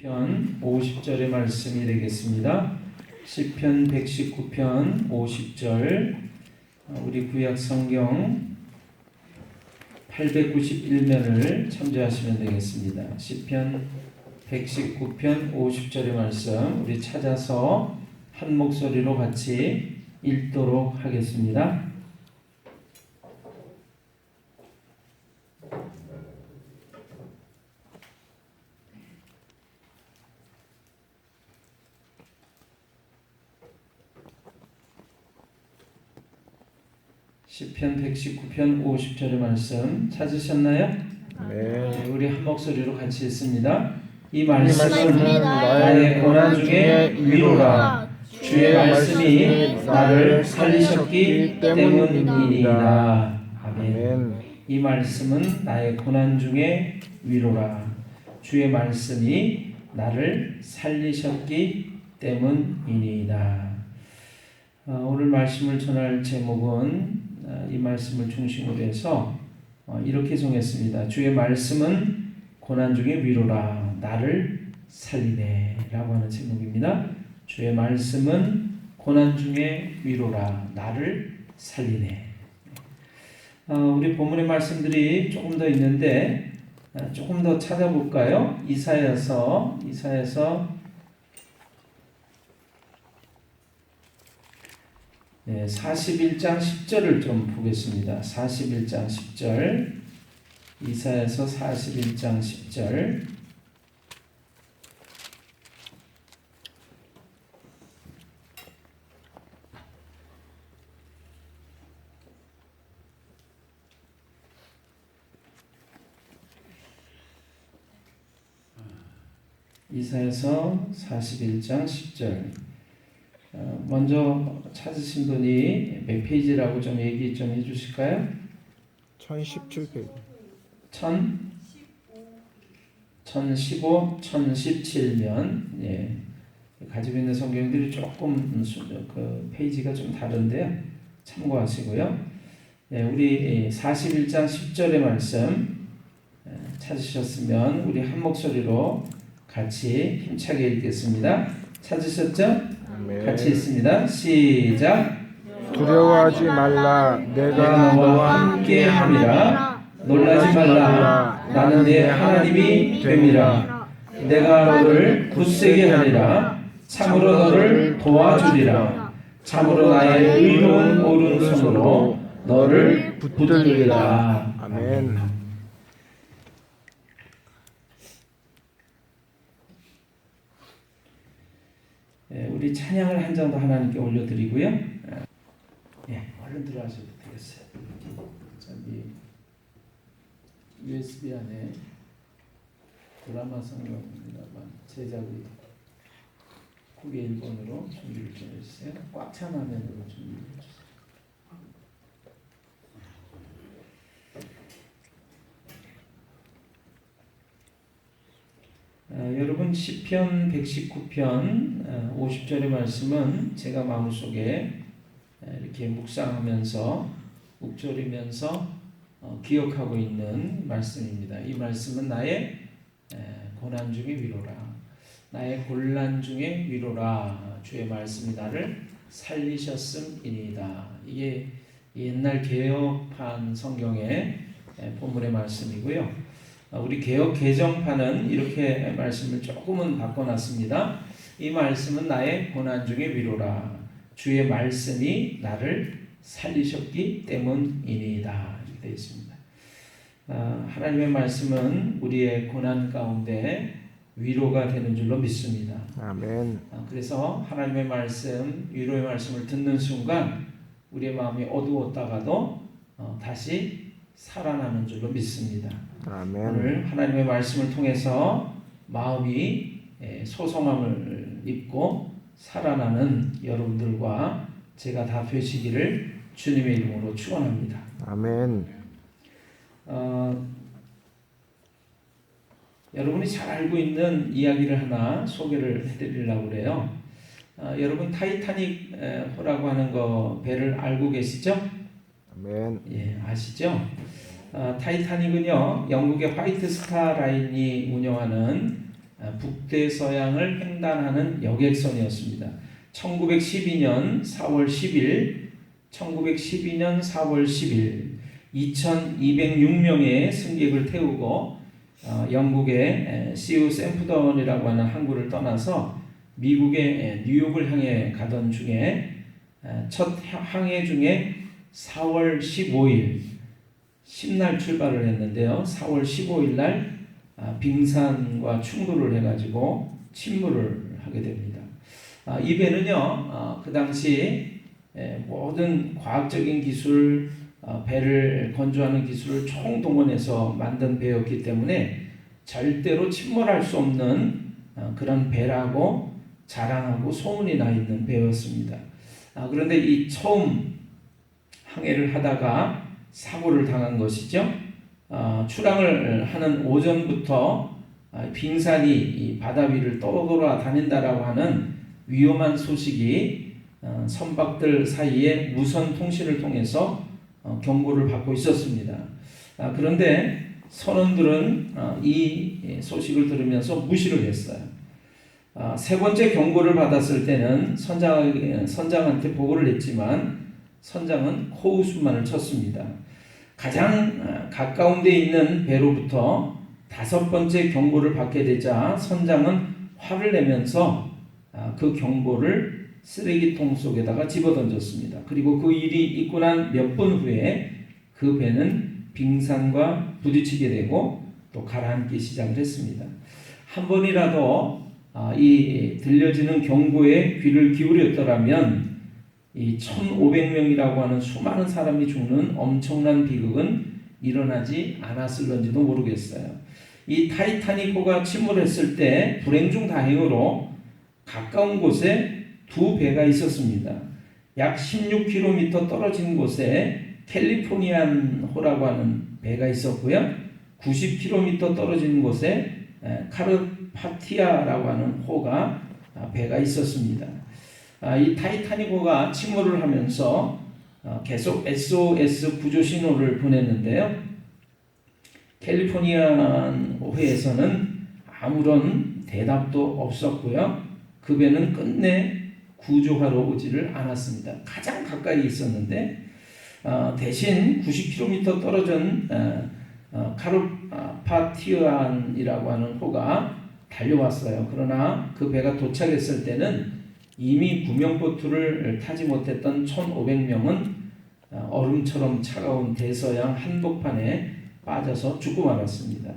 119편 50절의 말씀이 되겠습니다. 시편 119편 50절, 우리 구약 성경 891면을 참조하시면 되겠습니다. 시편 119편 50절의 말씀 우리 찾아서 한 목소리로 같이 읽도록 하겠습니다. 시편 119편 50절의 말씀 찾으셨나요? 네. 우리 한 목소리로 같이 읽습니다. 이 말씀은 나의 고난 중에 위로라. 주의 말씀이 나를 살리셨기 때문이니이다. 아멘. 이 말씀은 나의 고난 중에 위로라. 주의 말씀이 나를 살리셨기 때문이니이다. 오늘 말씀을 전할 제목은 이 말씀을 중심으로 해서 이렇게 정했습니다. 주의 말씀은 고난 중에 위로라, 나를 살리네 라고 하는 제목입니다. 주의 말씀은 고난 중에 위로라, 나를 살리네. 우리 본문의 말씀들이 조금 더 있는데 조금 더 찾아볼까요? 이사야서 41장 10절을 좀 보겠습니다. 41장 10절, 이사야서 41장 10절. 이사야서 41장 10절. 먼저 찾으신 분이 몇 페이지라고 좀 얘기 좀 해주실까요? 1017페이지. 1015, 1017면 예. 가지고 있는 성경들이 조금 그 페이지가 좀 다른데요. 참고하시고요. 예, 우리 41장 10절의 말씀 찾으셨으면 우리 한 목소리로 같이 힘차게 읽겠습니다. 찾으셨죠? 같이 읽습니다. 시작. 두려워하지 말라. 내가 너와 함께 함이라. 놀라지 말라. 나는 내 하나님이 됨이라. 내가 너를 굳세게 하리라. 참으로 너를 도와주리라. 참으로 나의 의로운 오른손으로 너를 붙들리리라. 아멘. 우리 찬양을 한 장 더 하나님께 올려드리고요. 얼른 들어가셔도 되겠어요. 저기 USB 안에 드라마 성경입니다만 제작이 국외 일본으로 준비를 좀 해주세요. 꽉 찬 화면으로 준비해 주세요. 여러분 시편 119편 50절의 말씀은 제가 마음속에 이렇게 묵상하면서 묵조리면서 기억하고 있는 말씀입니다. 이 말씀은 나의 고난 중에 위로라, 나의 곤란 중에 위로라. 주의 말씀이 나를 살리셨음이니이다. 이게 옛날 개역판 성경의 본문의 말씀이고요. 우리 개역 개정판은 이렇게 말씀을 조금은 바꿔놨습니다. 이 말씀은 나의 고난 중에 위로라. 주의 말씀이 나를 살리셨기 때문이니이다. 이렇게 되어 있습니다. 하나님의 말씀은 우리의 고난 가운데 위로가 되는 줄로 믿습니다. 아멘. 그래서 하나님의 말씀, 위로의 말씀을 듣는 순간 우리의 마음이 어두웠다가도 다시 살아나는 줄로 믿습니다. 아멘. 오늘 하나님의 말씀을 통해서 마음이 소성함을 입고 살아나는 여러분들과 제가 다 되시기를 주님의 이름으로 축원합니다. 아멘. 여러분이 잘 알고 있는 이야기를 하나 소개를 해드리려고 그래요. 여러분 타이타닉 호라고 하는 거 배를 알고 계시죠? 아멘. 예, 아시죠? 타이타닉은요 영국의 화이트 스타 라인이 운영하는 북대서양을 횡단하는 여객선이었습니다. 1912년 4월 10일 2206명의 승객을 태우고 영국의 시우 샘프던이라고 하는 항구를 떠나서 미국의 뉴욕을 향해 가던 중에 첫 항해 중에 4월 15일 10날 출발을 했는데요. 4월 15일 날 빙산과 충돌을 해가지고 침몰을 하게 됩니다. 이 배는요, 그 당시 모든 과학적인 기술, 배를 건조하는 기술을 총동원해서 만든 배였기 때문에 절대로 침몰할 수 없는 그런 배라고 자랑하고 소문이 나 있는 배였습니다. 그런데 이 처음 항해를 하다가 사고를 당한 것이죠. 출항을 하는 오전부터 빙산이 이 바다 위를 떠돌아다닌다라고 하는 위험한 소식이 선박들 사이에 무선 통신을 통해서 경고를 받고 있었습니다. 그런데 선원들은 이 소식을 들으면서 무시를 했어요. 세 번째 경고를 받았을 때는 선장한테 보고를 했지만 선장은 코웃음만을 쳤습니다. 가장 가까운 데 있는 배로부터 다섯 번째 경고를 받게 되자 선장은 화를 내면서 그 경보를 쓰레기통 속에다가 집어던졌습니다. 그리고 그 일이 있고 난 몇 분 후에 그 배는 빙산과 부딪히게 되고 또 가라앉기 시작을 했습니다. 한 번이라도 이 들려지는 경고에 귀를 기울였더라면 이 1,500명이라고 하는 수많은 사람이 죽는 엄청난 비극은 일어나지 않았을런지도 모르겠어요. 이 타이타닉호가 침몰했을 때 불행 중 다행으로 가까운 곳에 두 배가 있었습니다. 약 16km 떨어진 곳에 캘리포니안호라고 하는 배가 있었고요. 90km 떨어진 곳에 카르파티아라고 하는 호가 배가 있었습니다. 이 타이타닉호가 침몰을 하면서 계속 SOS 구조 신호를 보냈는데요. 캘리포니안 호에서는 아무런 대답도 없었고요. 그 배는 끝내 구조하러 오지를 않았습니다. 가장 가까이 있었는데 대신 90km 떨어진 카르파티안이라고 하는 호가 달려왔어요. 그러나 그 배가 도착했을 때는 이미 구명보트를 타지 못했던 1,500명은 얼음처럼 차가운 대서양 한복판에 빠져서 죽고 말았습니다.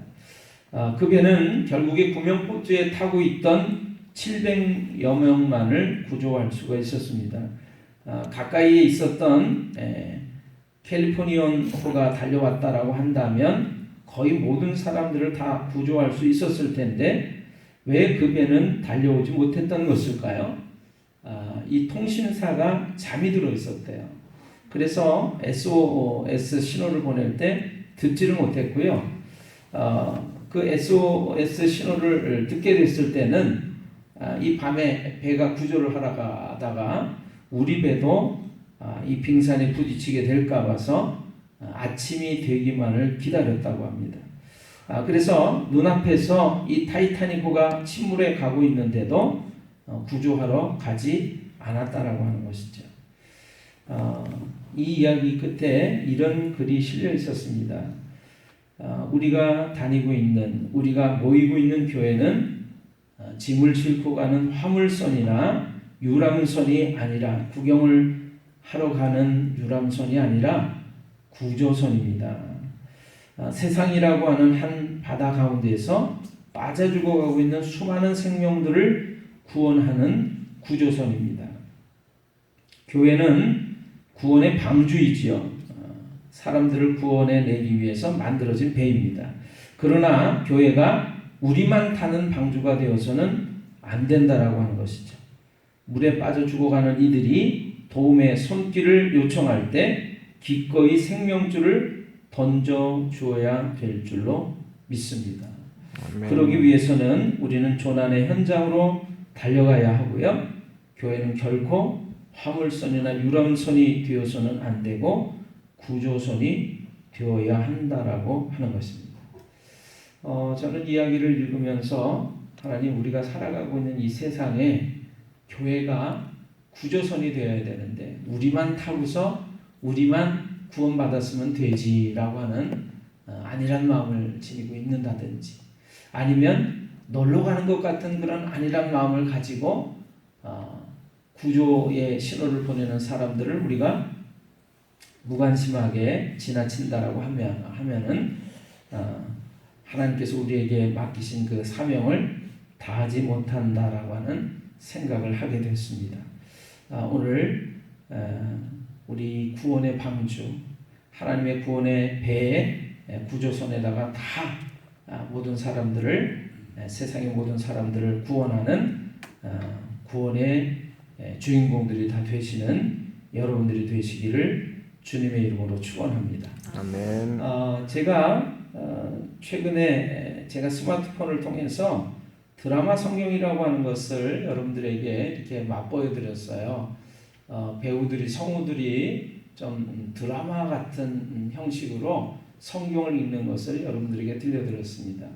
그 배는 결국에 구명보트에 타고 있던 700여 명만을 구조할 수가 있었습니다. 가까이에 있었던 캘리포니안호가 달려왔다라고 한다면 거의 모든 사람들을 다 구조할 수 있었을 텐데 왜 그 배는 달려오지 못했던 것일까요? 이 통신사가 잠이 들어 있었대요. 그래서 SOS 신호를 보낼 때 듣지를 못했고요. 그 SOS 신호를 듣게 됐을 때는 이 밤에 배가 구조를 하러 가다가 우리 배도 이 빙산에 부딪히게 될까 봐서 아침이 되기만을 기다렸다고 합니다. 그래서 눈앞에서 이 타이타닉호가 침몰해 가고 있는데도 구조하러 가지 않았다라고 하는 것이죠. 이 이야기 끝에 이런 글이 실려 있었습니다. 우리가 다니고 있는, 우리가 모이고 있는 교회는 짐을 싣고 가는 화물선이나 유람선이 아니라, 구경을 하러 가는 유람선이 아니라 구조선입니다. 세상이라고 하는 한 바다 가운데에서 빠져 죽어가고 있는 수많은 생명들을 구원하는 구조선입니다. 교회는 구원의 방주이지요. 사람들을 구원해 내기 위해서 만들어진 배입니다. 그러나 교회가 우리만 타는 방주가 되어서는 안 된다라고 하는 것이죠. 물에 빠져 죽어가는 이들이 도움의 손길을 요청할 때 기꺼이 생명줄을 던져 주어야 될 줄로 믿습니다. 아멘. 그러기 위해서는 우리는 조난의 현장으로 달려가야 하고요. 교회는 결코 화물선이나 유람선이 되어서는 안 되고 구조선이 되어야 한다라고 하는 것입니다. 저는 이야기를 읽으면서 하나님, 우리가 살아가고 있는 이 세상에 교회가 구조선이 되어야 되는데 우리만 타고서 우리만 구원받았으면 되지라고 하는 안일한 마음을 지니고 있는다든지, 아니면 놀러 가는 것 같은 그런 안일한 마음을 가지고 구조의 신호를 보내는 사람들을 우리가 무관심하게 지나친다라고 하면은 하나님께서 우리에게 맡기신 그 사명을 다하지 못한다라고 하는 생각을 하게 됐습니다. 오늘 우리 구원의 방주, 하나님의 구원의 배에 구조선에다가 다 모든 사람들을, 세상의 모든 사람들을 구원하는 구원의 주인공들이 다 되시는 여러분들이 되시기를 주님의 이름으로 축원합니다. 아멘. 제가 최근에 제가 스마트폰을 통해서 드라마 성경이라고 하는 것을 여러분들에게 이렇게 맛보여 드렸어요. 배우들이, 성우들이 좀 드라마 같은 형식으로 성경을 읽는 것을 여러분들에게 들려드렸습니다.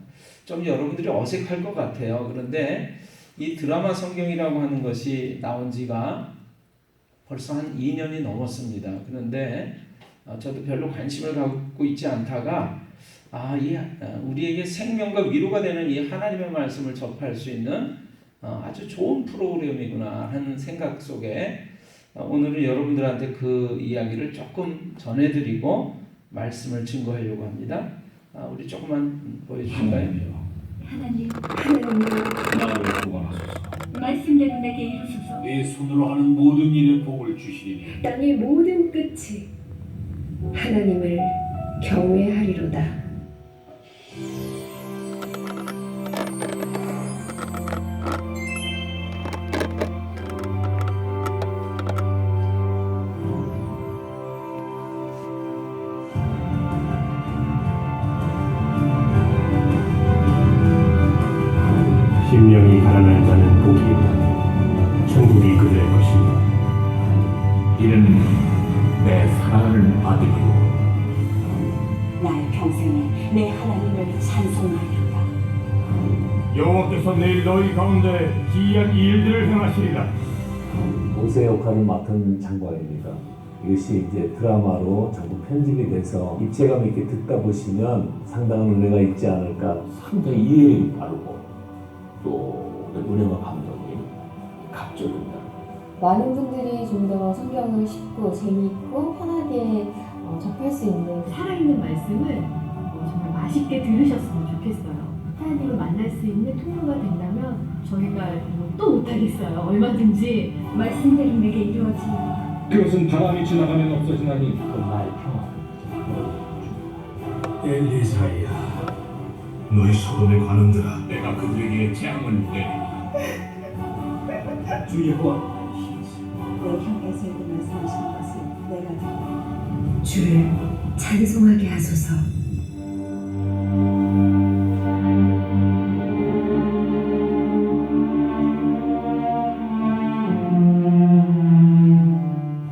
좀 여러분들이 어색할 것 같아요. 그런데 이 드라마 성경이라고 하는 것이 나온 지가 벌써 한 2년이 넘었습니다. 그런데 저도 별로 관심을 갖고 있지 않다가 우리에게 생명과 위로가 되는 이 하나님의 말씀을 접할 수 있는 아주 좋은 프로그램이구나 하는 생각 속에 오늘은 여러분들한테 그 이야기를 조금 전해드리고 말씀을 증거하려고 합니다. 우리 조금만 보여주실까요? 하나님이여 나를 구원하소서. 말씀대로 내게 이루소서. 내 손으로 하는 모든 일에 복을 주시리니 땅의 모든 끝이 하나님을 경외하리로다. 심령이 가난한 자는 복이 있다. 천국이 그들의 것이다. 이는 내 사랑하는 아들이고 나의 평생에 내 하나님을 찬송하리로다. 여호와께서 내일 너희 가운데 기이한 일들을 행하시리라. 모세 역할을 맡은 장관입니다. 이것이 이제 드라마로 전부 편집이 돼서 입체감 있게 듣다 보시면 상당한 은혜가 있지 않을까. 상당히 이해력이 바르고 또 은혜와 감동이 갑절입니다. 많은 분들이 좀 더 성경을 쉽고 재미있고 편하게 접할 수 있는 살아있는 말씀을 정말 맛있게 들으셨으면 좋겠어요. 하나님을 만날 수 있는 통로가 된다면 저희가 또 못하겠어요. 얼마든지 말씀대로 내게 이루어지리로다. 그것은 바람이 지나가면 없어지나니 나의 평화. 엘리사야, 너희 소돔에 관원들아, 내가 그들에게 재앙을 내리리라. 주 여호와, 내 혀에서에게 말씀하신 것을 내가 듣고 주를 찬송하게 하소서.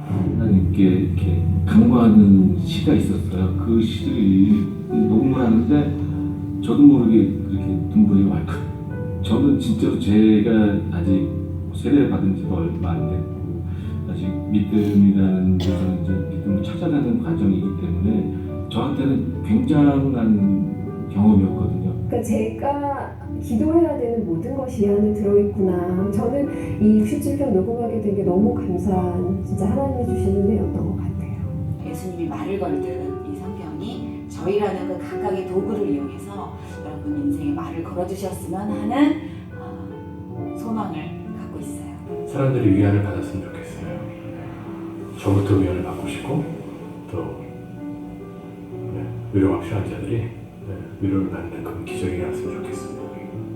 하나님께 이렇게 간구하는 시가 있었어요. 그 시를 녹음을 하는데 저도 모르게 그렇게 눈물이 왈칵. 저는 진짜로 제가 아직 세례를 받은 지가 얼마 안 됐고 아직 믿음이라는 것은 이제 믿음을 찾아가는 과정이기 때문에 저한테는 굉장한 경험이었거든요. 그러니까 제가 기도해야 되는 모든 것이 이 안에 들어있구나. 저는 이 67편 녹음하게 된 게 너무 감사한 진짜 하나님이 주신 은혜였던 것 같아요. 예수님이 말을 걸든 이 성경이 저희라는 그 각각의 도구를 이용해서 여러분 인생에 말을 걸어주셨으면 하는 소망을 갖고 있어요. 사람들이 위안을 받았으면 좋겠어요. 저부터 위안을 받고 싶고 또 위로가 필요한 자들이 위로를 받는 그런 기적이 일어났으면 좋겠습니다.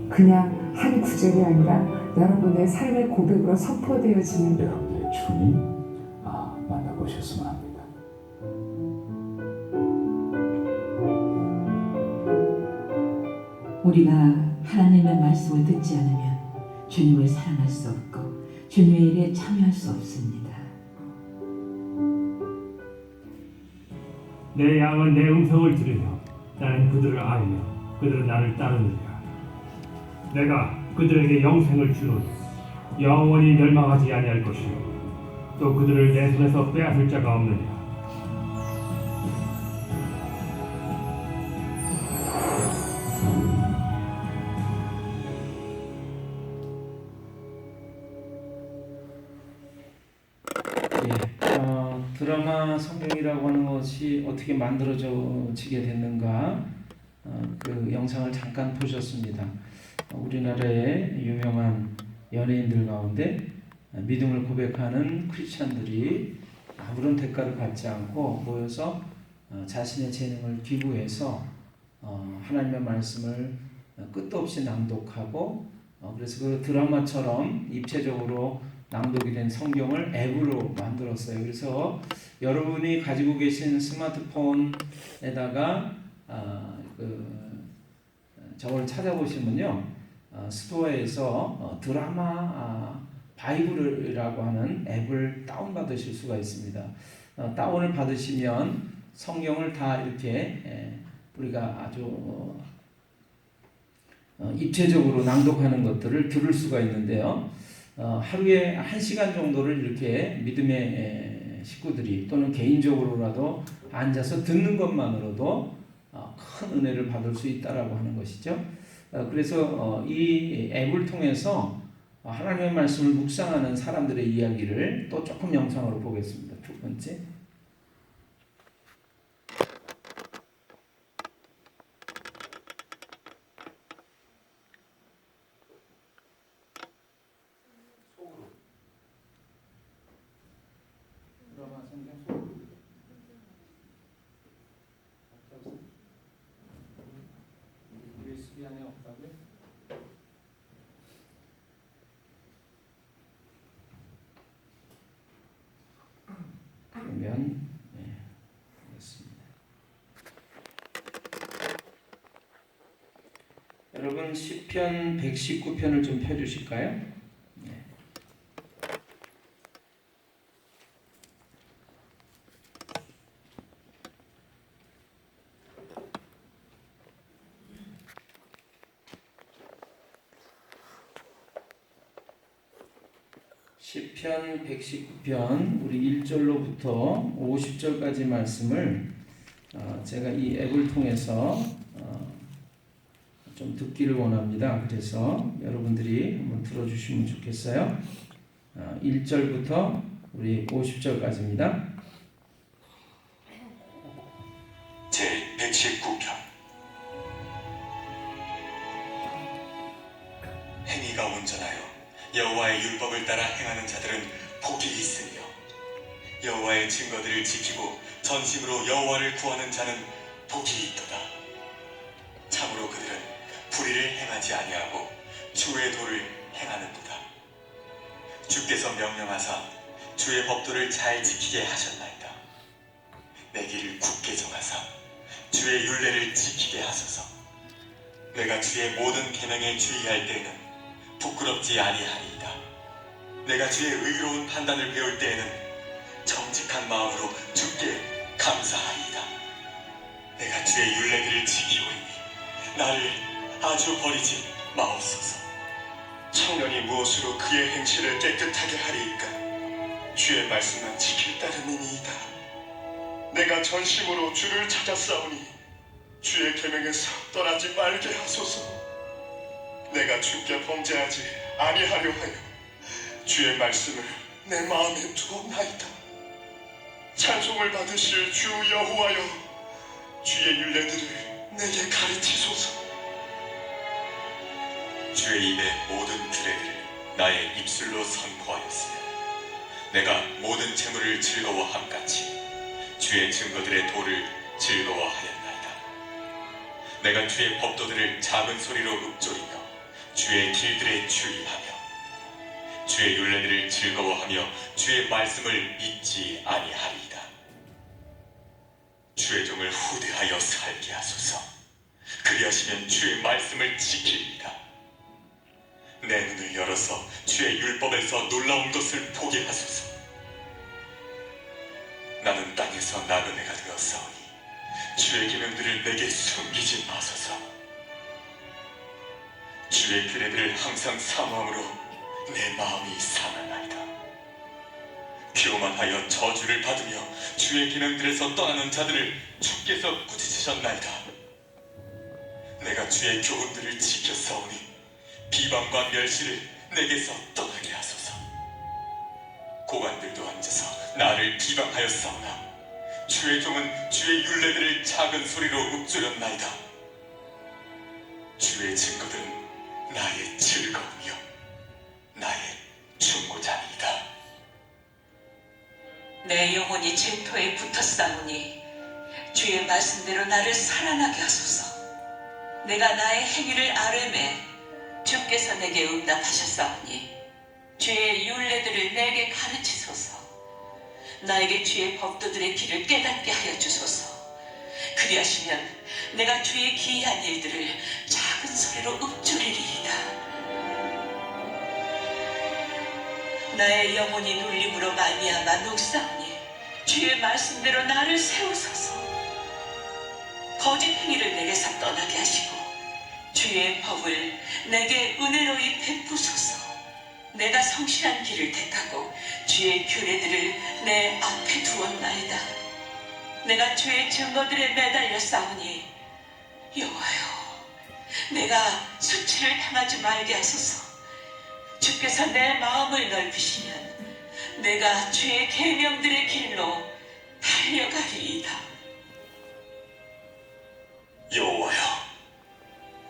그냥 한 구절이 아니라 여러분의 삶의 고백으로 선포되어지는 여러분의 주님 만나보셨으면 합니다. 우리가 하나님의 말씀을 듣지 않으면 주님을 사랑할 수 없고 주님의 일에 참여할 수 없습니다. 내 양은 내 음성을 들으며 나는 그들을 알며 그들은 나를 따르느니라. 내가 그들에게 영생을 주노니 영원히 멸망하지 아니할 것이요 또 그들을 내 손에서 빼앗을 자가 없느니라. 드라마 성경이라고 하는 것이 어떻게 만들어지게 됐는가 그 영상을 잠깐 보셨습니다. 우리나라의 유명한 연예인들 가운데 믿음을 고백하는 크리스찬들이 아무런 대가를 받지 않고 모여서 자신의 재능을 기부해서 하나님의 말씀을 끝도 없이 낭독하고 그래서 그 드라마처럼 입체적으로 낭독이 된 성경을 앱으로 만들었어요. 그래서 여러분이 가지고 계신 스마트폰에다가 저걸 찾아보시면요, 스토어에서 드라마 바이블이라고 하는 앱을 다운받으실 수가 있습니다. 다운을 받으시면 성경을 다 이렇게 우리가 아주 입체적으로 낭독하는 것들을 들을 수가 있는데요. 하루에 1시간 정도를 이렇게 믿음의 식구들이 또는 개인적으로라도 앉아서 듣는 것만으로도 큰 은혜를 받을 수 있다라고 하는 것이죠. 그래서 이 앱을 통해서 하나님의 말씀을 묵상하는 사람들의 이야기를 또 조금 영상으로 보겠습니다. 두 번째. USB 안에 없다고요? 그러면 알겠습니다. 여러분 시편 119편을 좀 펴주실까요? 시편 119편 우리 1절로부터 50절까지 말씀을 제가 이 앱을 통해서 좀 듣기를 원합니다. 그래서 여러분들이 한번 들어주시면 좋겠어요. 1절부터 우리 50절까지입니다. 제 119편 행위가 온전하여 여호와의 율법을 따라 행하는 자들은 복이 있으며 여호와의 증거들을 지키고 전심으로 여호와를 구하는 자는 복이 있도다. 참으로 그들은 불의를 행하지 아니하고 주의 도를 행하는도다. 주께서 명령하사 주의 법도를 잘 지키게 하셨나이다. 내 길을 굳게 정하사 주의 율례를 지키게 하소서. 내가 주의 모든 계명에 주의할 때에는 부끄럽지 아니하리이다. 내가 주의 의로운 판단을 배울 때에는 정직한 마음으로 주께 감사하리이다. 내가 주의 율례들을 지키오리니 나를 아주 버리지 마옵소서. 청년이 무엇으로 그의 행실을 깨끗하게 하리이까? 주의 말씀만 지킬 따름이니이다. 내가 전심으로 주를 찾았사오니 주의 계명에서 떠나지 말게 하소서. 내가 주께 범죄하지 아니하려 하여 주의 말씀을 내 마음에 두었나이다. 찬송을 받으실 주 여호와여, 주의 율례들을 내게 가르치소서. 주의 입의 모든 규례들을 나의 입술로 선포하였으며 내가 모든 재물을 즐거워함같이 주의 증거들의 도를 즐거워하였나이다. 내가 주의 법도들을 작은 소리로 읊조리며 주의 길들에 주의하며 주의 율례들을 즐거워하며 주의 말씀을 잊지 아니하리이다. 주의 종을 후대하여 살게 하소서. 그리하시면 주의 말씀을 지키리이다. 내 눈을 열어서 주의 율법에서 놀라운 것을 보게 하소서. 나는 땅에서 나그네가 되었사오니 주의 계명들을 내게 숨기지 마소서. 주의 규례들을 항상 사모함으로 내 마음이 상하나이다. 교만하여 저주를 받으며 주의 계명들에서 떠나는 자들을 주께서 꾸짖으셨나이다. 내가 주의 교훈들을 지켰사오니 비방과 멸시를 내게서 떠나게 하소서. 고관들도 앉아서 나를 비방하였사오나 주의 종은 주의 율례들을 작은 소리로 읊조렸나이다. 주의 증거들은 나의 즐거움이요 나의 충고자니이다. 내 영혼이 쟁터에 붙었사오니 주의 말씀대로 나를 살아나게 하소서. 내가 나의 행위를 아뢰매 주께서 내게 응답하셨사오니 주의 율례들을 내게 가르치소서. 나에게 주의 법도들의 길을 깨닫게 하여 주소서. 그리하시면 내가 주의 기이한 일들을 작은 소리로 읊조리리이다. 나의 영혼이 눌림으로 말미암아 녹사오니 주의 말씀대로 나를 세우소서. 거짓 행위를 내게서 떠나게 하시고 주의 법을 내게 은혜로이 베푸소서. 내가 성실한 길을 택하고 주의 규례들을 내 앞에 두었나이다. 내가 주의 증거들에 매달려 싸우니 여호와여, 내가 수치를 당하지 말게 하소서. 주께서 내 마음을 넓히시면 내가 주의 계명들의 길로 달려가리이다. 여호와여,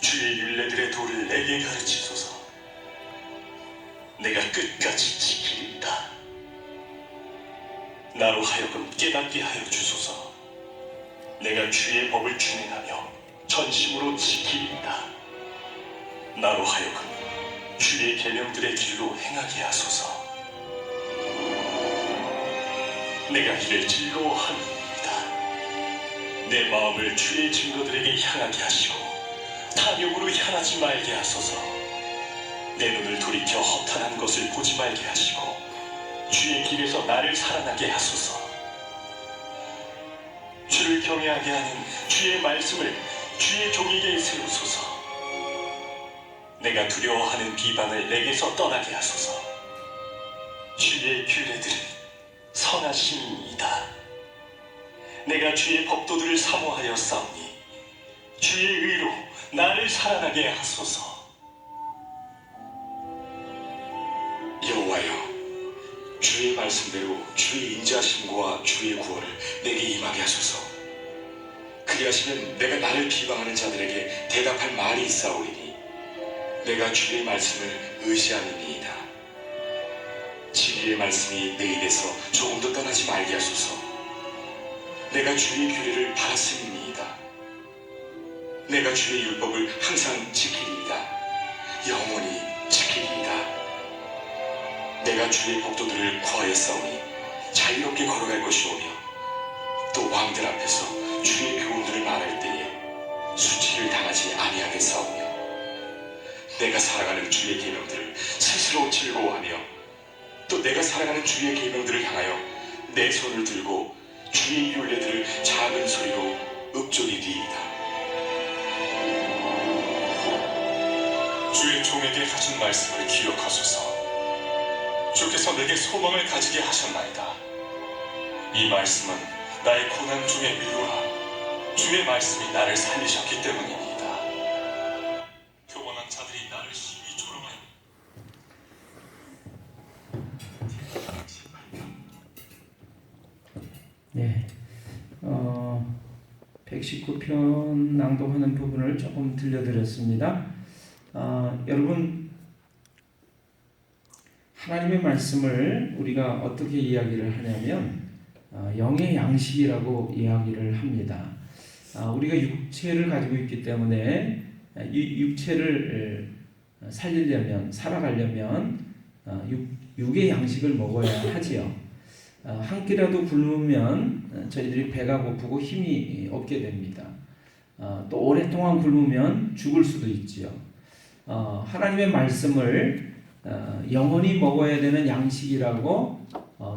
주의 율례들의 도를 내게 가르치소서. 내가 끝까지 지키리이다. 나로 하여금 깨닫게 하여 주소서. 내가 주의 법을 준행하며 전심으로 지키리이다. 나로 하여금 주의 계명들의 길로 행하게 하소서. 내가 이를 즐거워하느니이다. 내 마음을 주의 증거들에게 향하게 하시고 탐욕으로 향하지 말게 하소서. 내 눈을 돌이켜 허탄한 것을 보지 말게 하시고 주의 길에서 나를 살아나게 하소서. 주를 경외하게 하는 주의 말씀을 주의 종에게 세우소서. 내가 두려워하는 비방을 내게서 떠나게 하소서. 주의 규례들은 선하심이니이다. 내가 주의 법도들을 사모하여 싸우니 주의 의로 나를 살아나게 하소서. 여호와여, 주의 말씀대로 주의 인자하심과 주의 구원을 내게 임하게 하소서. 그리하시면 내가 나를 비방하는 자들에게 대답할 말이 있사오리니 내가 주의 말씀을 의지하느니이다. 진리의 말씀이 내 입에서 조금도 떠나지 말게 하소서. 내가 주의 규례를 바랐음이니이다. 내가 주의 율법을 항상 지키리이다. 영원히 지키리이다. 내가 주의 법도들을 구하였사오니 자유롭게 걸어갈 것이오며 또 왕들 앞에서 주의 교훈들을 말할 때에 수치를 당하지 아니하겠사오며 내가 살아가는 주의 계명들을 스스로 즐거워하며 또 내가 살아가는 주의 계명들을 향하여 내 손을 들고 주의 율례들을 작은 소리로 읊조리리이다. 주의 종에게 하신 말씀을 기억하소서. 주께서 내게 소망을 가지게 하셨나이다. 이 말씀은 나의 고난 중의 위로라. 주의 말씀이 나를 살리셨기 때문입니다. 교만한 자들이 나를 심히 조롱하여 네, 119편 낭독하는 부분을 조금 들려드렸습니다. 여러분, 하나님의 말씀을 우리가 어떻게 이야기를 하냐면 영의 양식이라고 이야기를 합니다. 우리가 육체를 가지고 있기 때문에 이 육체를 살리려면, 살아가려면 육의 양식을 먹어야 하지요. 한 끼라도 굶으면 저희들이 배가 고프고 힘이 없게 됩니다. 또 오랫동안 굶으면 죽을 수도 있지요. 하나님의 말씀을 영원히 먹어야 되는 양식이라고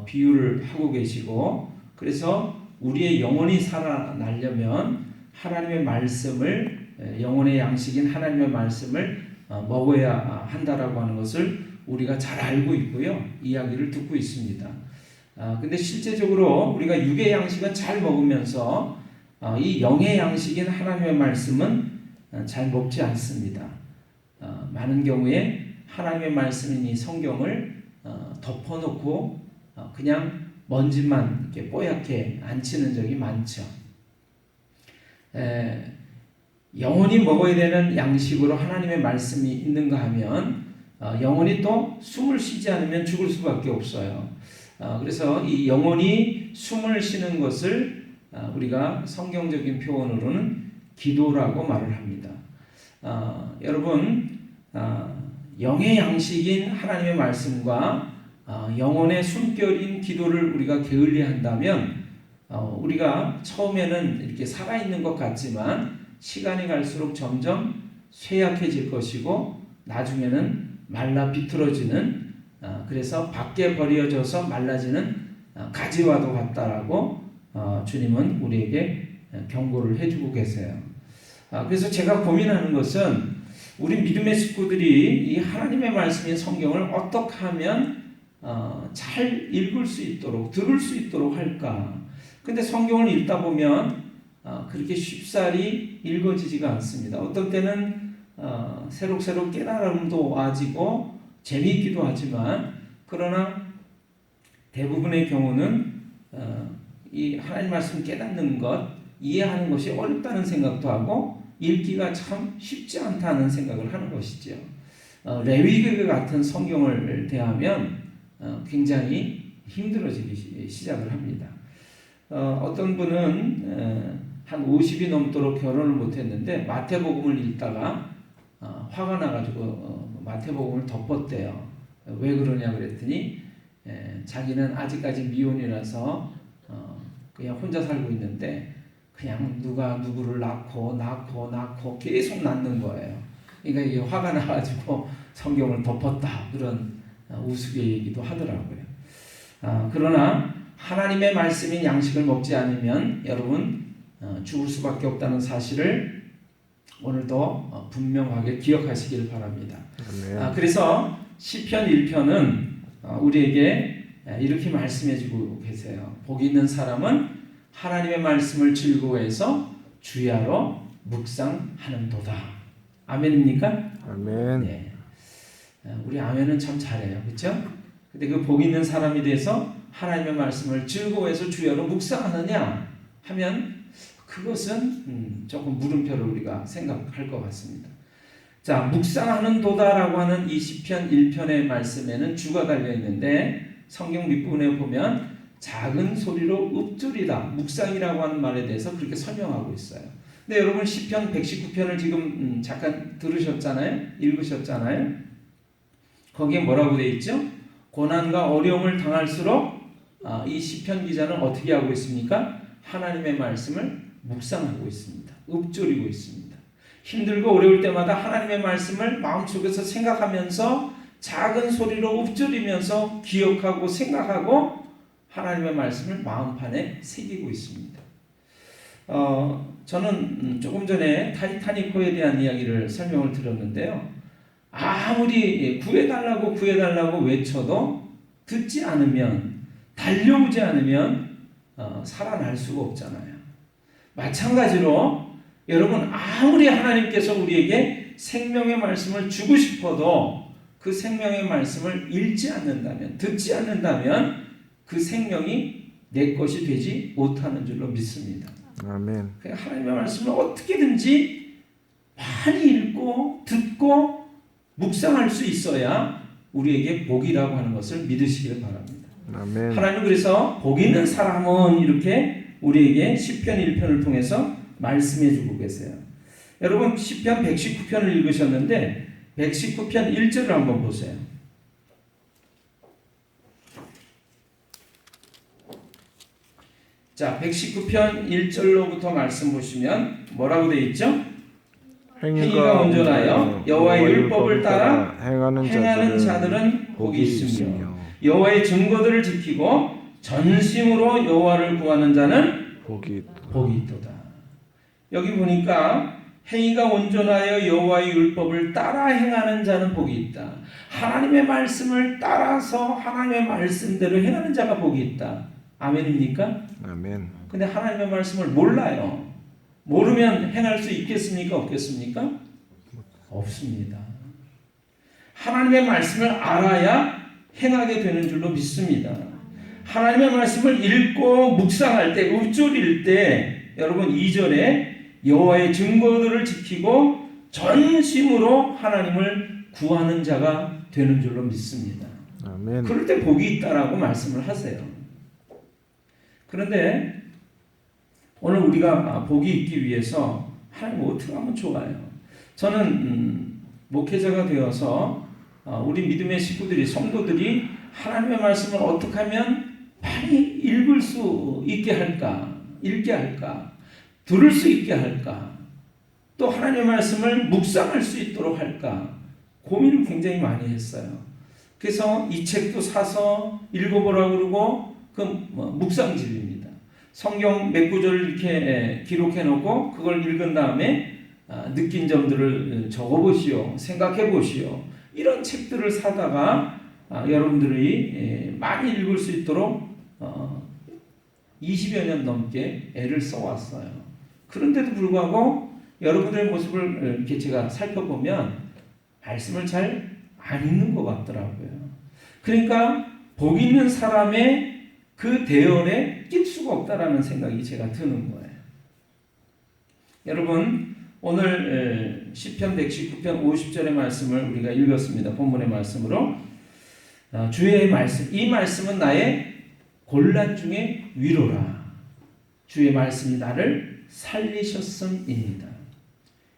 비유를 하고 계시고, 그래서 우리의 영혼이 살아나려면 하나님의 말씀을, 영혼의 양식인 하나님의 말씀을 먹어야 한다라고 하는 것을 우리가 잘 알고 있고요. 이야기를 듣고 있습니다. 근데 실제적으로 우리가 육의 양식은 잘 먹으면서 이 영의 양식인 하나님의 말씀은 잘 먹지 않습니다. 많은 경우에 하나님의 말씀인 이 성경을 덮어놓고 그냥 먼지만 이렇게 뽀얗게 앉히는 적이 많죠. 영원히 먹어야 되는 양식으로 하나님의 말씀이 있는가 하면 영원히 또 숨을 쉬지 않으면 죽을 수밖에 없어요. 그래서 이 영원히 숨을 쉬는 것을 우리가 성경적인 표현으로는 기도라고 말을 합니다. 여러분, 영의 양식인 하나님의 말씀과 영혼의 숨결인 기도를 우리가 게을리한다면 우리가 처음에는 이렇게 살아있는 것 같지만 시간이 갈수록 점점 쇠약해질 것이고 나중에는 말라 비틀어지는 그래서 밖에 버려져서 말라지는 가지와도 같다라고 주님은 우리에게 경고를 해주고 계세요. 그래서 제가 고민하는 것은 우리 믿음의 식구들이 이 하나님의 말씀인 성경을 어떻게 하면 잘 읽을 수 있도록 들을 수 있도록 할까? 근데 성경을 읽다 보면 그렇게 쉽사리 읽어지지가 않습니다. 어떤 때는 새록새록 깨달음도 와지고 재미있기도 하지만 그러나 대부분의 경우는 이 하나님 말씀 깨닫는 것, 이해하는 것이 어렵다는 생각도 하고 읽기가 참 쉽지 않다는 생각을 하는 것이죠. 레위기 같은 성경을 대하면 굉장히 힘들어지기 시작을 합니다. 어떤 분은 한 50이 넘도록 결혼을 못했는데 마태복음을 읽다가 화가 나가지고 마태복음을 덮었대요. 왜 그러냐 그랬더니 자기는 아직까지 미혼이라서 그냥 혼자 살고 있는데 그냥 누가 누구를 낳고 계속 낳는 거예요. 그러니까 이게 화가 나가지고 성경을 덮었다 그런 우스갯얘기도 하더라고요. 그러나 하나님의 말씀인 양식을 먹지 않으면 여러분 죽을 수밖에 없다는 사실을 오늘도 분명하게 기억하시길 바랍니다. 그래서 시편 1편은 우리에게 이렇게 말씀해주고 계세요. 복 있는 사람은 하나님의 말씀을 즐거워해서 주야로 묵상하는도다. 아멘입니까? 아멘. 네. 우리 아멘은 참 잘해요, 그렇죠? 근데 그 복 있는 사람이 돼서 하나님의 말씀을 즐거워해서 주야로 묵상하느냐 하면 그것은 조금 물음표를 우리가 생각할 것 같습니다. 자, 묵상하는 도다라고 하는 이 시편 1편의 말씀에는 주가 달려 있는데 성경 밑부분에 보면 작은 소리로 읊조리다 묵상이라고 하는 말에 대해서 그렇게 설명하고 있어요. 근데 여러분 시편 119편을 지금 잠깐 들으셨잖아요, 읽으셨잖아요. 거기에 뭐라고 돼 있죠? 고난과 어려움을 당할수록 이 시편 기자는 어떻게 하고 있습니까? 하나님의 말씀을 묵상하고 있습니다. 읊조리고 있습니다. 힘들고 어려울 때마다 하나님의 말씀을 마음속에서 생각하면서 작은 소리로 읊조리면서 기억하고 생각하고 하나님의 말씀을 마음판에 새기고 있습니다. 저는 조금 전에 타이타닉호에 대한 이야기를 설명을 들었는데요. 아무리 구해달라고 외쳐도 듣지 않으면 달려오지 않으면 살아날 수가 없잖아요. 마찬가지로 여러분 아무리 하나님께서 우리에게 생명의 말씀을 주고 싶어도 그 생명의 말씀을 읽지 않는다면 듣지 않는다면 그 생명이 내 것이 되지 못하는 줄로 믿습니다. 아멘. 하나님의 말씀을 어떻게든지 많이 읽고 듣고 묵상할 수 있어야 우리에게 복이라고 하는 것을 믿으시길 바랍니다. 아멘. 하나님 그래서 복 있는 사람은 이렇게 우리에게 시편 1편을 통해서 말씀해 주고 계세요. 여러분 시편 119편을 읽으셨는데 119편 1절을 한번 보세요. 자, 119편 1절로부터 말씀 보시면 뭐라고 되어 있죠? 행위가 온전하여 여호와의 율법을 따라 행하는 자들은 복이 있으며 여호와의 증거들을 지키고 전심으로 여호와를 구하는 자는 복이 있도다. 여기 보니까 행위가 온전하여 여호와의 율법을 따라 행하는 자는 복이 있다. 하나님의 말씀을 따라서 하나님의 말씀대로 행하는 자가 복이 있다. 아멘입니까? 아멘. 근데 하나님의 말씀을 몰라요. 모르면 행할 수 있겠습니까? 없겠습니까? 없습니다. 하나님의 말씀을 알아야 행하게 되는 줄로 믿습니다. 하나님의 말씀을 읽고 묵상할 때, 읊조릴 때 여러분 2절에 여호와의 증거들을 지키고 전심으로 하나님을 구하는 자가 되는 줄로 믿습니다. 아멘. 그럴 때 복이 있다라고 말씀을 하세요. 그런데 오늘 우리가 복이 있기 위해서 하나님 어떻게 하면 좋아요? 저는 목회자가 되어서 우리 믿음의 식구들이, 성도들이 하나님의 말씀을 어떻게 하면 많이 읽을 수 있게 할까, 읽게 할까, 들을 수 있게 할까, 또 하나님의 말씀을 묵상할 수 있도록 할까 고민을 굉장히 많이 했어요. 그래서 이 책도 사서 읽어보라고 그러고 그 묵상집입니다. 성경 몇 구절을 이렇게 기록해 놓고 그걸 읽은 다음에 느낀 점들을 적어보시오, 생각해보시오. 이런 책들을 사다가 여러분들이 많이 읽을 수 있도록 20여 년 넘게 애를 써왔어요. 그런데도 불구하고 여러분들의 모습을 이렇게 제가 살펴보면 말씀을 잘 안 읽는 것 같더라고요. 그러니까 복 있는 사람의 그 대열에 낄 수가 없다라는 생각이 제가 드는 거예요. 여러분 오늘 시편 119편 50절의 말씀을 우리가 읽었습니다. 본문의 말씀으로 주의 말씀, 이 말씀은 나의 곤란 중에 위로라. 주의 말씀이 나를 살리셨음입니다.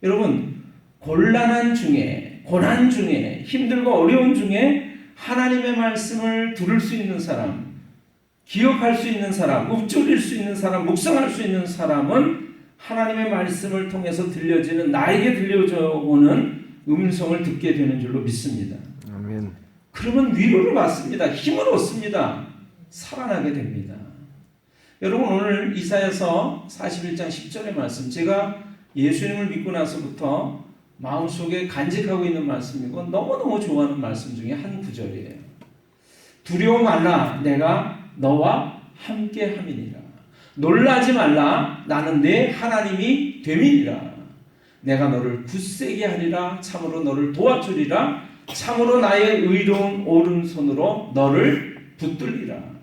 여러분 곤란한 중에, 고난 중에, 힘들고 어려운 중에 하나님의 말씀을 들을 수 있는 사람, 기억할 수 있는 사람, 읊조릴 수 있는 사람, 묵상할 수 있는 사람은 하나님의 말씀을 통해서 들려지는, 나에게 들려져 오는 음성을 듣게 되는 줄로 믿습니다. 아멘. 그러면 위로를 받습니다. 힘을 얻습니다. 살아나게 됩니다. 여러분 오늘 이사야서 41장 10절의 말씀, 제가 예수님을 믿고 나서부터 마음속에 간직하고 있는 말씀이고 너무너무 좋아하는 말씀 중에 한 구절이에요. 두려워 말라, 내가 너와 함께 함이니라. 놀라지 말라, 나는 내 하나님이 됨이니라. 내가 너를 굳세게 하리라. 참으로 너를 도와주리라. 참으로 나의 의로운 오른손으로 너를 붙들리라.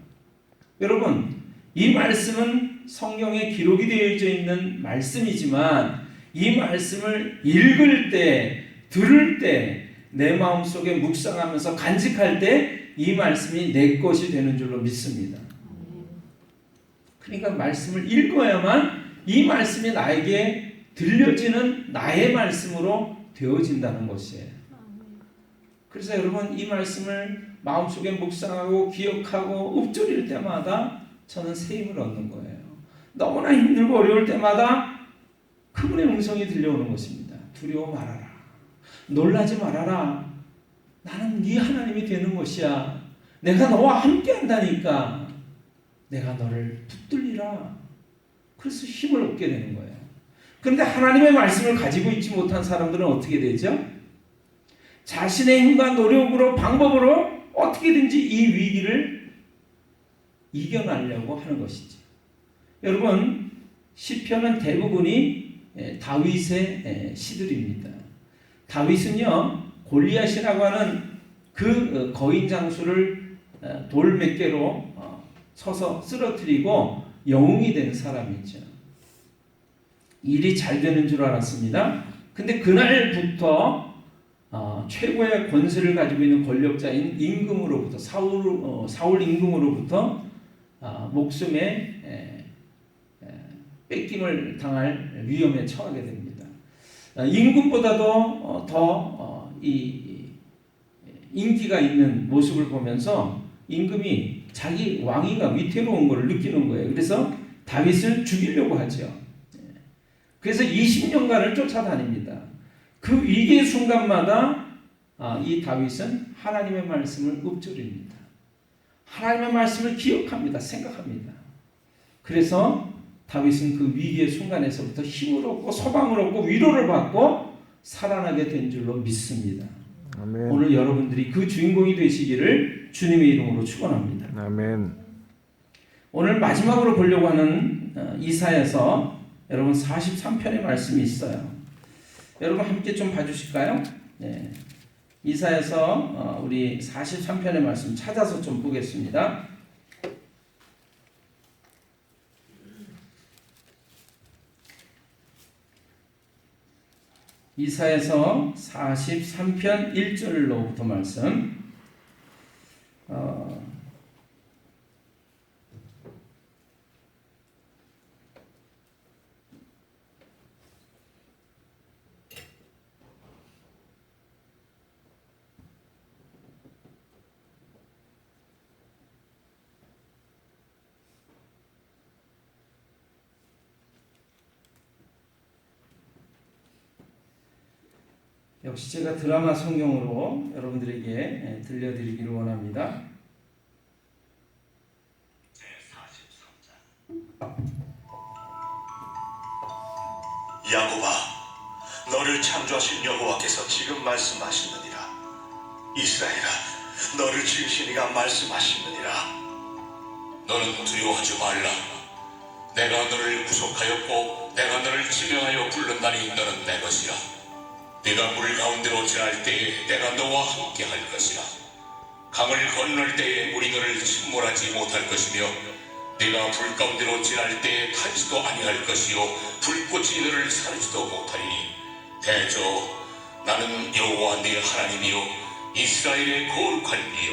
여러분 이 말씀은 성경에 기록이 되어져 있는 말씀이지만 이 말씀을 읽을 때, 들을 때, 내 마음속에 묵상하면서 간직할 때 이 말씀이 내 것이 되는 줄로 믿습니다. 그러니까 말씀을 읽어야만 이 말씀이 나에게 들려지는 나의 말씀으로 되어진다는 것이에요. 그래서 여러분 이 말씀을 마음속에 묵상하고 기억하고 읊조릴 때마다 저는 새 힘을 얻는 거예요. 너무나 힘들고 어려울 때마다 그분의 음성이 들려오는 것입니다. 두려워 말아라. 놀라지 말아라. 나는 네 하나님이 되는 것이야. 내가 너와 함께 한다니까. 내가 너를 붙들리라. 그래서 힘을 얻게 되는 거예요. 그런데 하나님의 말씀을 가지고 있지 못한 사람들은 어떻게 되죠? 자신의 힘과 노력으로, 방법으로 어떻게든지 이 위기를 이겨내려고 하는 것이죠. 여러분 시편은 대부분이 다윗의 시들입니다. 다윗은요 골리앗이라고 하는 그 거인 장수를 돌 몇 개로 쳐서 쓰러뜨리고 영웅이 된 사람이죠. 일이 잘 되는 줄 알았습니다. 근데 그날부터 최고의 권세를 가지고 있는 권력자인 임금으로부터 사울 임금으로부터 목숨에 뺏김을 당할 위험에 처하게 됩니다. 임금보다도 더 인기가 있는 모습을 보면서 임금이 자기 왕위가 위태로운 것을 느끼는 거예요. 그래서 다윗을 죽이려고 하죠. 그래서 20년간을 쫓아다닙니다. 그 위기의 순간마다 이 다윗은 하나님의 말씀을 읊조립니다. 하나님의 말씀을 기억합니다. 생각합니다. 그래서 다윗은 그 위기의 순간에서부터 힘을 얻고 소망을 얻고 위로를 받고 살아나게 된 줄로 믿습니다. 아멘. 오늘 여러분들이 그 주인공이 되시기를 주님의 이름으로 축원합니다. 아멘. 오늘 마지막으로 보려고 하는 이사야서 여러분 43편의 말씀이 있어요. 여러분 함께 좀 봐주실까요? 네. 이사야서 우리 43편의 말씀 찾아서 좀 보겠습니다. 이사야서 43편 1절로부터 말씀. 역시 제가 드라마 성경으로 여러분들에게 들려드리기를 원합니다. 야곱아, 너를 창조하신 여호와께서 지금 말씀하시느니라. 이스라엘아, 너를 지으신 이가 말씀하시느니라. 너는 두려워하지 말라. 내가 너를 구속하였고 내가 너를 지명하여 불렀나니 너는 내 것이라. 네가 물 가운데로 지날 때에 내가 너와 함께 할 것이라. 강을 건널 때에 물이 너를 침몰하지 못할 것이며 네가 불 가운데로 지날 때에 타지도 아니할 것이요 불꽃이 너를 사르지도 못하리니 대저 나는 여호와 네 하나님이요 이스라엘의 거룩한 이요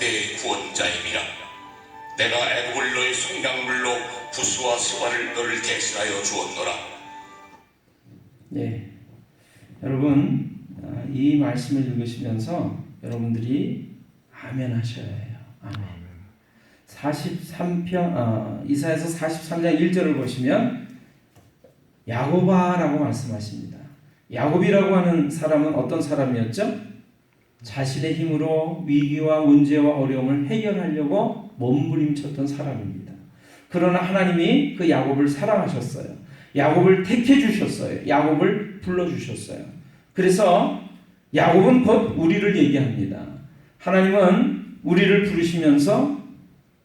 내 구원자임이라. 내가 애굽을 너의 성량물로 부수와 스와를 너를 대신하여 주었노라. 네. 여러분 이 말씀을 읽으시면서 여러분들이 아멘 하셔야 해요. 아멘. 43편 이사야서 43장 1절을 보시면 야곱아라고 말씀하십니다. 야곱이라고 하는 사람은 어떤 사람이었죠? 자신의 힘으로 위기와 문제와 어려움을 해결하려고 몸부림쳤던 사람입니다. 그러나 하나님이 그 야곱을 사랑하셨어요. 야곱을 택해 주셨어요. 야곱을 불러주셨어요. 그래서 야곱은 곧 우리를 얘기합니다. 하나님은 우리를 부르시면서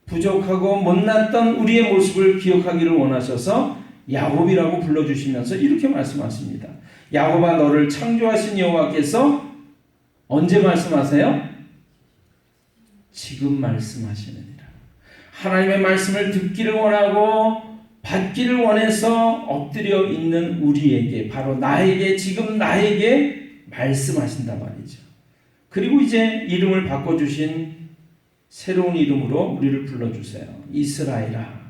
부족하고 못났던 우리의 모습을 기억하기를 원하셔서 야곱이라고 불러주시면서 이렇게 말씀하십니다. 야곱아, 너를 창조하신 여호와께서 언제 말씀하세요? 지금 말씀하시느니라. 하나님의 말씀을 듣기를 원하고 받기를 원해서 엎드려 있는 우리에게, 바로 나에게, 지금 나에게 말씀하신단 말이죠. 그리고 이제 이름을 바꿔주신 새로운 이름으로 우리를 불러주세요. 이스라엘아,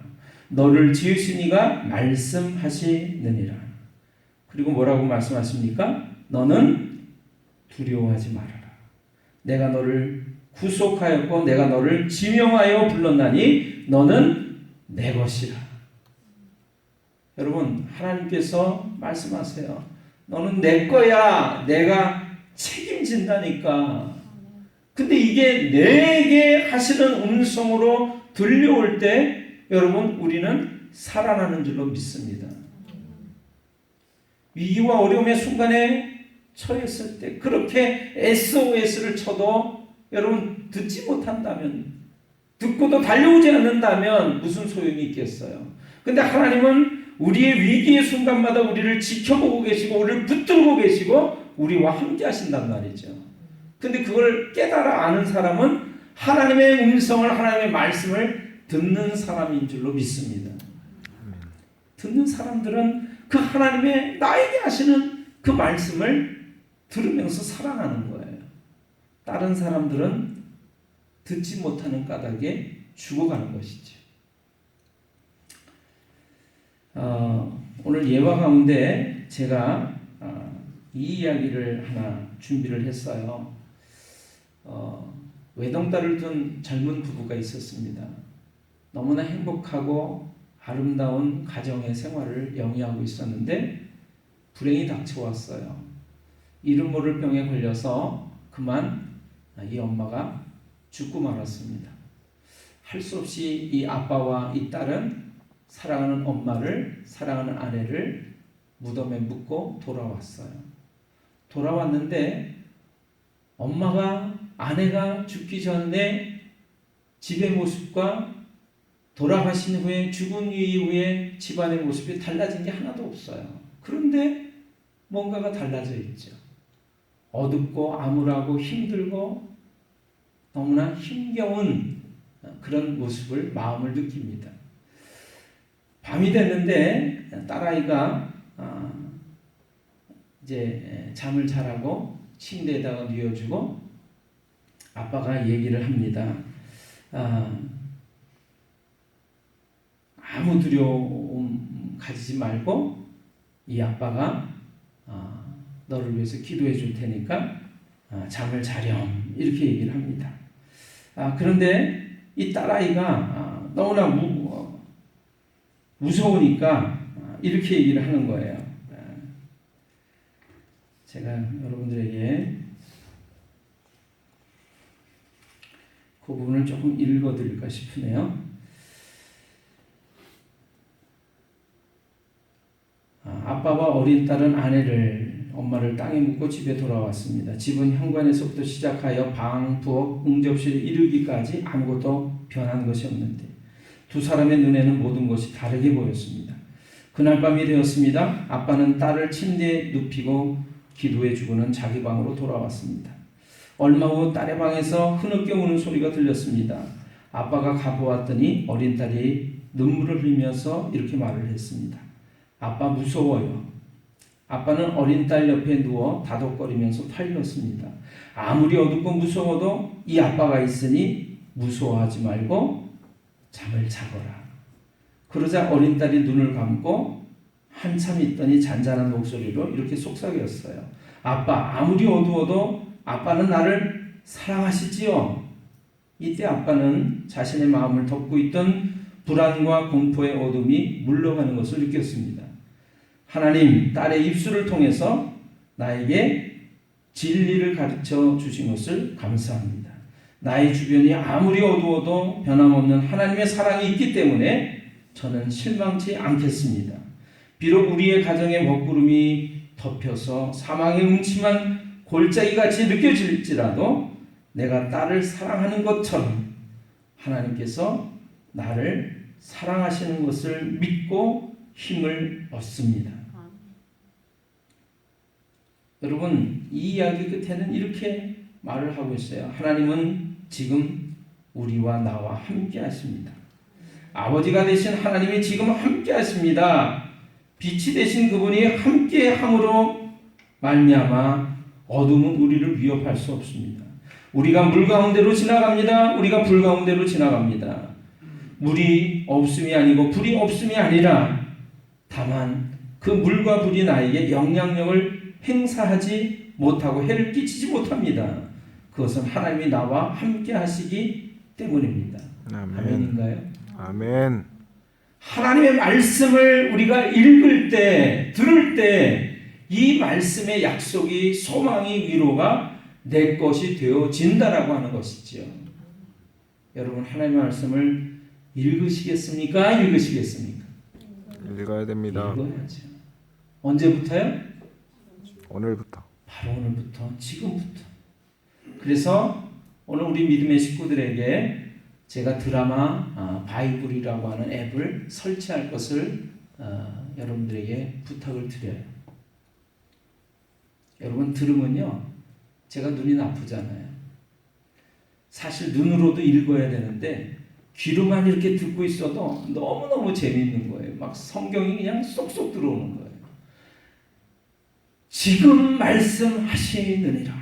너를 지으신 이가 말씀하시느니라. 그리고 뭐라고 말씀하십니까? 너는 두려워하지 말아라. 내가 너를 구속하였고 내가 너를 지명하여 불렀나니 너는 내 것이라. 여러분, 하나님께서 말씀하세요. 너는 내 거야. 내가 책임진다니까. 근데 이게 내게 하시는 음성으로 들려올 때 여러분, 우리는 살아나는 줄로 믿습니다. 위기와 어려움의 순간에 처했을 때 그렇게 SOS를 쳐도 여러분 듣지 못한다면, 듣고도 달려오지 않는다면 무슨 소용이 있겠어요? 근데 하나님은 우리의 위기의 순간마다 우리를 지켜보고 계시고 우리를 붙들고 계시고 우리와 함께 하신단 말이죠. 근데 그걸 깨달아 아는 사람은 하나님의 음성을, 하나님의 말씀을 듣는 사람인 줄로 믿습니다. 듣는 사람들은 그 하나님의 나에게 하시는 그 말씀을 들으면서 살아가는 거예요. 다른 사람들은 듣지 못하는 까닭에 죽어가는 것이죠. 오늘 예화 가운데 제가 이 이야기를 하나 준비를 했어요. 외동딸을 둔 젊은 부부가 있었습니다. 너무나 행복하고 아름다운 가정의 생활을 영위하고 있었는데 불행이 닥쳐왔어요. 이름 모를 병에 걸려서 그만 이 엄마가 죽고 말았습니다. 할 수 없이 이 아빠와 이 딸은 사랑하는 엄마를, 사랑하는 아내를 무덤에 묻고 돌아왔어요. 돌아왔는데 엄마가, 아내가 죽기 전에 집의 모습과 돌아가신 후에, 죽은 이후에 집안의 모습이 달라진 게 하나도 없어요. 그런데 뭔가가 달라져 있죠. 어둡고 암울하고 힘들고 너무나 힘겨운 그런 모습을, 마음을 느낍니다. 밤이 됐는데 딸아이가 이제 잠을 자라고 침대에다가 누워주고 아빠가 얘기를 합니다. 아무 두려움 가지지 말고 이 아빠가 너를 위해서 기도해 줄 테니까 잠을 자렴, 이렇게 얘기를 합니다. 그런데 이 딸아이가 너무나 무서우니까 이렇게 얘기를 하는 거예요. 제가 여러분들에게 그 부분을 조금 읽어드릴까 싶으네요. 아빠와 어린 딸은 아내를, 엄마를 땅에 묻고 집에 돌아왔습니다. 집은 현관에서부터 시작하여 방, 부엌, 응접실에 이르기까지 아무것도 변한 것이 없는데 두 사람의 눈에는 모든 것이 다르게 보였습니다. 그날 밤이 되었습니다. 아빠는 딸을 침대에 눕히고 기도해주고는 자기 방으로 돌아왔습니다. 얼마 후 딸의 방에서 흐느껴 우는 소리가 들렸습니다. 아빠가 가보았더니 어린 딸이 눈물을 흘리면서 이렇게 말을 했습니다. 아빠 무서워요. 아빠는 어린 딸 옆에 누워 다독거리면서 팔렸습니다. 아무리 어둡고 무서워도 이 아빠가 있으니 무서워하지 말고 잠을 자거라. 그러자 어린 딸이 눈을 감고 한참 있더니 잔잔한 목소리로 이렇게 속삭였어요. 아빠, 아무리 어두워도 아빠는 나를 사랑하시지요? 이때 아빠는 자신의 마음을 덮고 있던 불안과 공포의 어둠이 물러가는 것을 느꼈습니다. 하나님, 딸의 입술을 통해서 나에게 진리를 가르쳐 주신 것을 감사합니다. 나의 주변이 아무리 어두워도 변함없는 하나님의 사랑이 있기 때문에 저는 실망치 않겠습니다. 비록 우리의 가정의 먹구름이 덮여서 사망의 음침한 골짜기같이 느껴질지라도 내가 딸을 사랑하는 것처럼 하나님께서 나를 사랑하시는 것을 믿고 힘을 얻습니다. 여러분, 이 이야기 끝에는 이렇게 말을 하고 있어요. 하나님은 지금 우리와 나와 함께 하십니다. 아버지가 되신 하나님이 지금 함께 하십니다. 빛이 되신 그분이 함께 함으로 말미암아 어둠은 우리를 위협할 수 없습니다. 우리가 물 가운데로 지나갑니다. 우리가 불 가운데로 지나갑니다. 물이 없음이 아니고 불이 없음이 아니라 다만 그 물과 불이 나에게 영향력을 행사하지 못하고 해를 끼치지 못합니다. 그것은 하나님이 나와 함께 하시기 때문입니다. 아멘인가요? 아멘. 하나님의 말씀을 우리가 읽을 때, 들을 때 이 말씀의 약속이, 소망이, 위로가 내 것이 되어진다라고 하는 것이지요. 여러분, 하나님의 말씀을 읽으시겠습니까? 읽으시겠습니까? 읽어야 됩니다. 읽어야죠. 언제부터요? 오늘부터. 바로 오늘부터, 지금부터. 그래서 오늘 우리 믿음의 식구들에게 제가 드라마 바이블이라고 하는 앱을 설치할 것을 여러분들에게 부탁을 드려요. 여러분, 들으면요, 제가 눈이 나쁘잖아요. 사실 눈으로도 읽어야 되는데 귀로만 이렇게 듣고 있어도 너무너무 재미있는 거예요. 막 성경이 그냥 쏙쏙 들어오는 거예요. 지금 말씀하시느니라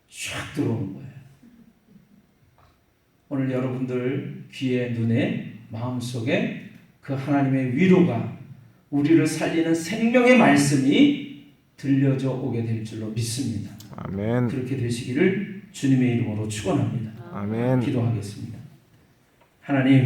쫙 들어오는 거예요. 오늘 여러분들 귀에, 눈에, 마음속에 그 하나님의 위로가, 우리를 살리는 생명의 말씀이 들려져 오게 될 줄로 믿습니다. 아멘. 그렇게 되시기를 주님의 이름으로 축원합니다. 아멘. 기도하겠습니다. 하나님,